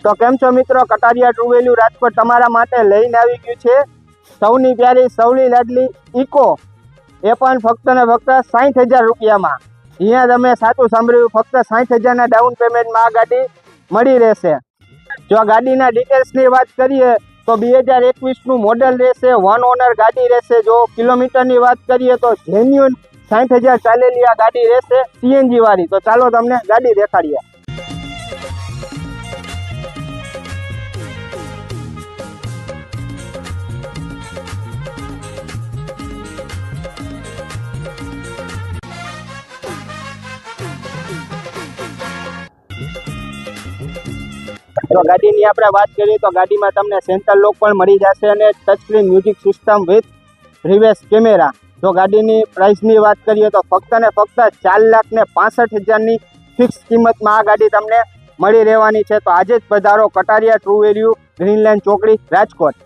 તો કેમ છો મિત્રો, કટારિયા ટ્રુ વેલ્યુ રાજકોટ તમારા માટે લઈને આવી ગયું છે સૌની પ્યારી સૌની લાડલી ઇકો, એ પણ ફક્ત ને ફક્ત 60,000 રૂપિયામાં। અહીંયા તમે સાચું સાંભળ્યું, ફક્ત 60,000ના ડાઉન પેમેન્ટમાં આ ગાડી મળી રહેશે। જો ગાડીના ડિટેલ્સની વાત કરીએ તો 2021નું મોડેલ રહેશે, 1 ઓનર ગાડી રહેશે। જો કિલોમીટરની વાત કરીએ તો જેન્યુઅન 60,000 ચાલેલી આ ગાડી રહેશે, સીએનજી વાળી। તો ચાલો તમને ગાડી દેખાડીએ। તો ગાડીની આપણે વાત કરીએ તો ગાડીમાં તમને સેન્ટર લોક પણ મળી જશે અને touch screen music system with reverse camera. જો ગાડીની પ્રાઇસની વાત કરીએ તો ફક્ત ને ફક્ત 4,65,000ની ફિક્સ કિંમતમાં આ ગાડી તમને મળી રહેવાની છે। તો આજે જ પધારો Kataria true value, green line ચોકડી, રાજકોટ।